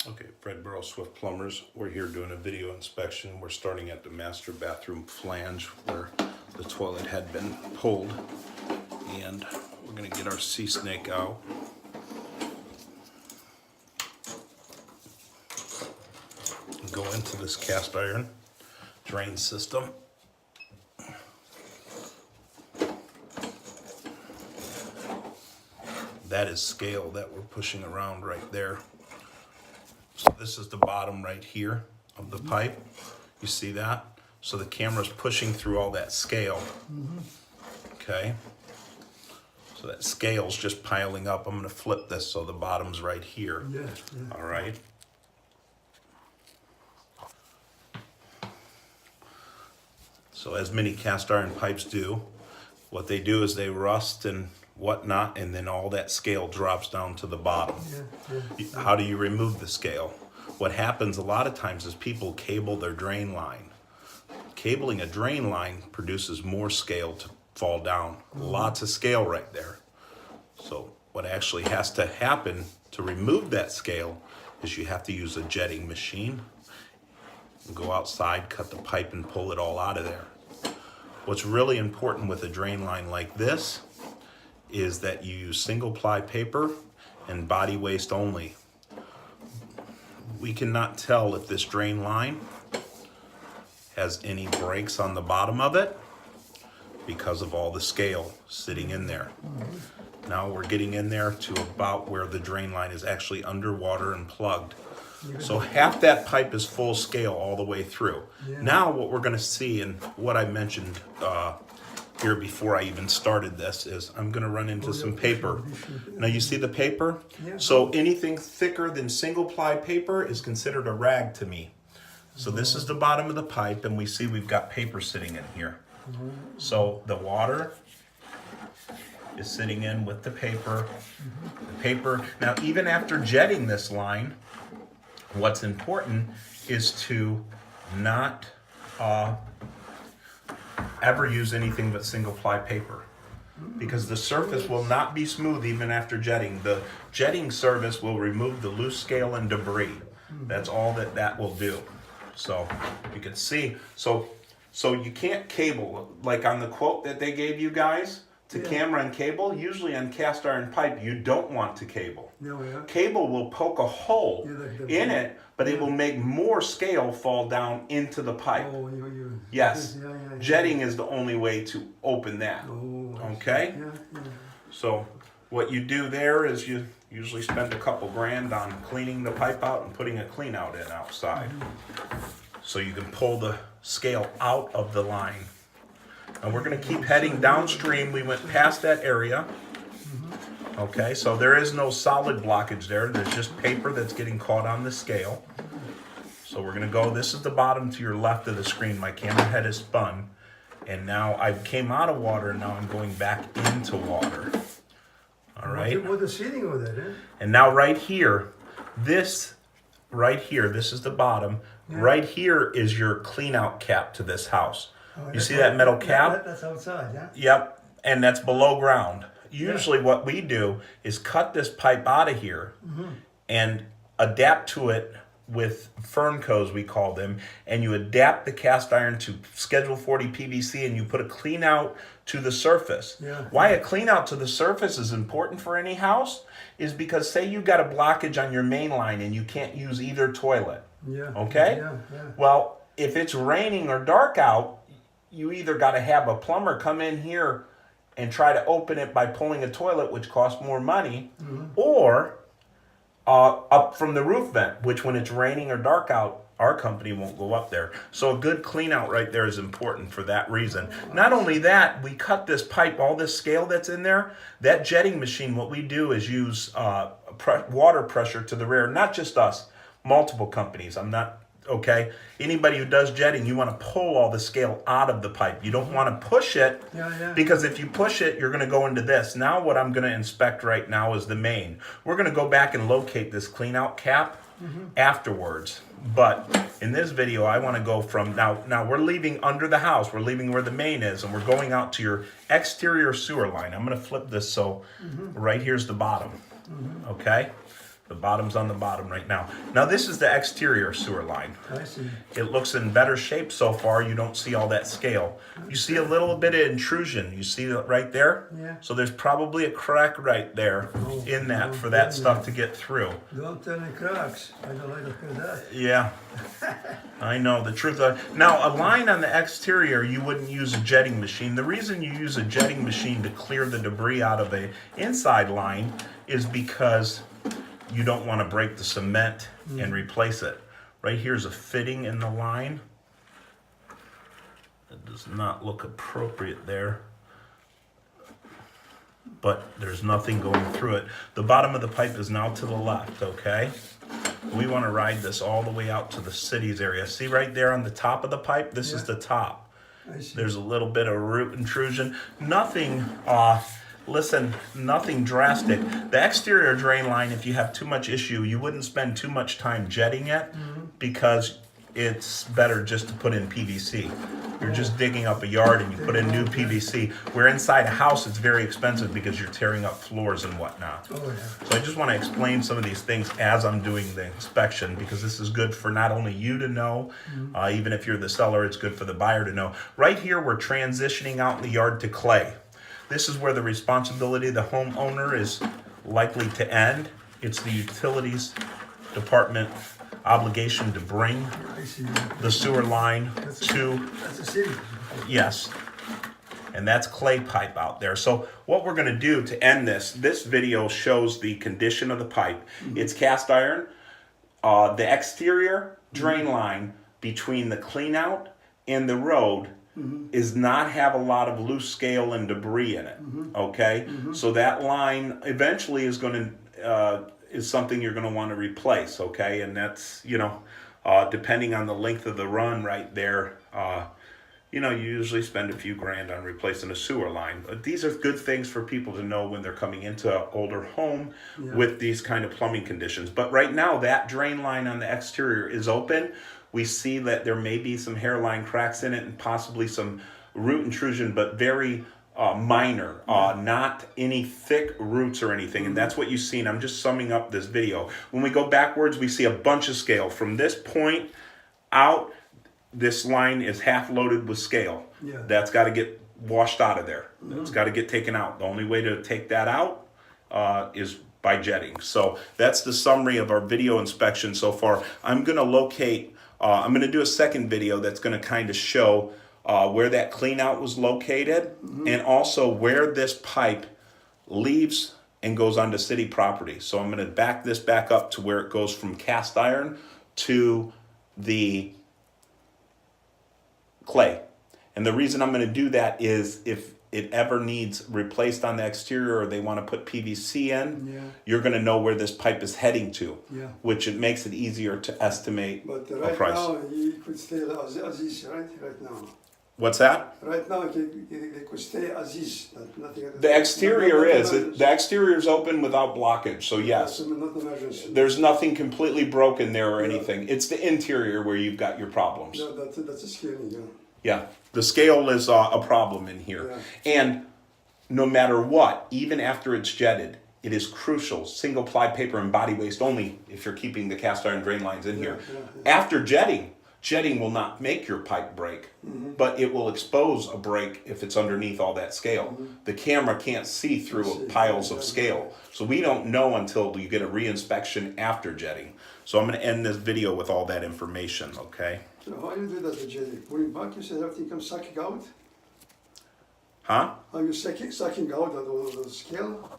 Okay, Fred Burrow, Swift Plumbers. We're here doing a video inspection. We're starting at the master bathroom flange where the toilet had been pulled. And we're gonna get our sea snake out. And go into this cast iron drain system. That is scale that we're pushing around right there. So this is the bottom right here of the pipe. You see that? So the camera's pushing through all that scale. Okay. So that scale's just piling up. I'm gonna flip this so the bottom's right here. All right. So as many cast iron pipes do, what they do is they rust and whatnot, and then all that scale drops down to the bottom. How do you remove the scale? What happens a lot of times is people cable their drain line. Cabling a drain line produces more scale to fall down. Lots of scale right there. So what actually has to happen to remove that scale is you have to use a jetting machine. Go outside, cut the pipe, and pull it all out of there. What's really important with a drain line like this is that you use single ply paper and body waste only. We cannot tell if this drain line has any breaks on the bottom of it because of all the scale sitting in there. Now we're getting in there to about where the drain line is actually underwater and plugged. So half that pipe is full scale all the way through. Now what we're gonna see, and what I mentioned here before I even started this, is I'm gonna run into some paper. Now you see the paper? So anything thicker than single ply paper is considered a rag to me. So this is the bottom of the pipe, and we see we've got paper sitting in here. So the water is sitting in with the paper. The paper, now even after jetting this line, what's important is to not ever use anything but single ply paper, because the surface will not be smooth even after jetting. The jetting service will remove the loose scale and debris. That's all that will do. So you can see, so you can't cable, like on the quote that they gave you guys, to camera and cable. Usually on cast iron pipe, you don't want to cable. Cable will poke a hole in it, but it will make more scale fall down into the pipe. Yes, jetting is the only way to open that. Okay? So what you do there is you usually spend a couple grand on cleaning the pipe out and putting a clean out in outside. So you can pull the scale out of the line. And we're going to keep heading downstream. We went past that area. Okay, so there is no solid blockage there. There's just paper that's getting caught on the scale. So we're going to go, this is the bottom to your left of the screen. My camera head is spun. And now I came out of water, and now I'm going back into water. All right? What the seating of that, And now right here, this is the bottom. Right here is your clean out cap to this house. You see that metal cap? That's outside, yeah? Yep, and that's below ground. Usually what we do is cut this pipe out of here and adapt to it with Ferncos, we call them, and you adapt the cast iron to Schedule 40 PVC, and you put a clean out to the surface. Why a clean out to the surface is important for any house is because say you got a blockage on your main line and you can't use either toilet. Okay? Well, if it's raining or dark out, you either got to have a plumber come in here and try to open it by pulling a toilet, which costs more money, or up from the roof vent, which when it's raining or dark out, our company won't go up there. So a good clean out right there is important for that reason. Not only that, we cut this pipe, all this scale that's in there, that jetting machine, what we do is use water pressure to the rear, not just us, multiple companies. Okay, anybody who does jetting, you want to pull all the scale out of the pipe. You don't want to push it, because if you push it, you're going to go into this. Now what I'm going to inspect right now is the main. We're going to go back and locate this clean out cap afterwards. But in this video, I want to go from, now we're leaving under the house. We're leaving where the main is, and we're going out to your exterior sewer line. I'm going to flip this so right here's the bottom. Okay? The bottom's on the bottom right now. Now this is the exterior sewer line. I see. It looks in better shape so far. You don't see all that scale. You see a little bit of intrusion. You see that right there? Yeah. So there's probably a crack right there in that for that stuff to get through. Don't tell me cracks. I don't like to hear that. Yeah, I know the truth. Now, a line on the exterior, you wouldn't use a jetting machine. The reason you use a jetting machine to clear the debris out of a inside line is because you don't want to break the cement and replace it. Right here's a fitting in the line. It does not look appropriate there, but there's nothing going through it. The bottom of the pipe is now to the left, okay? We want to ride this all the way out to the city's area. See right there on the top of the pipe? This is the top. I see. There's a little bit of root intrusion. Nothing, listen, nothing drastic. The exterior drain line, if you have too much issue, you wouldn't spend too much time jetting it because it's better just to put in PVC. You're just digging up a yard and you put in new PVC. Where inside a house, it's very expensive because you're tearing up floors and whatnot. Oh, yeah. So I just want to explain some of these things as I'm doing the inspection because this is good for not only you to know, even if you're the seller, it's good for the buyer to know. Right here, we're transitioning out in the yard to clay. This is where the responsibility of the homeowner is likely to end. It's the utilities department obligation to bring I see. the sewer line to, That's the city. yes, and that's clay pipe out there. So what we're going to do to end this video shows the condition of the pipe. It's cast iron. The exterior drain line between the clean out and the road is not have a lot of loose scale and debris in it. Okay, so that line eventually is going to is something you're going to want to replace. Okay, and that's, you know, depending on the length of the run right there, you know, you usually spend a few grand on replacing a sewer line. But these are good things for people to know when they're coming into an older home with these kind of plumbing conditions. But right now, that drain line on the exterior is open. We see that there may be some hairline cracks in it and possibly some root intrusion, but very minor, not any thick roots or anything. And that's what you've seen. I'm just summing up this video. When we go backwards, we see a bunch of scale. From this point out, this line is half loaded with scale. Yeah. That's got to get washed out of there. It's got to get taken out. The only way to take that out is by jetting. So that's the summary of our video inspection so far. I'm going to locate, I'm going to do a second video that's going to kind of show where that clean out was located and also where this pipe leaves and goes onto city property. So I'm going to back this back up to where it goes from cast iron to the clay. And the reason I'm going to do that is if it ever needs replaced on the exterior or they want to put PVC in, you're going to know where this pipe is heading to, which it makes it easier to estimate But a right price. now, he could stay as is, right now. What's that? Right now, they could stay as is. Nothing. The exterior not is, emergency. the exterior is open without blockage, so yes. Not emergency. There's nothing completely broken there or anything. It's the interior where you've got your problems. No, that's a scary, Yeah, the scale is a problem in here. And no matter what, even after it's jetted, it is crucial, single ply paper and body waste only if you're keeping the cast iron drain lines in here. After jetting will not make your pipe break, but it will expose a break if it's underneath all that scale. The camera can't see through piles of scale. So we don't know until you get a re-inspection after jetting. So I'm going to end this video with all that information, okay? So how you do that with jelly? Putting back, you said everything comes sucking out? Huh? Are you sucking out of the scale?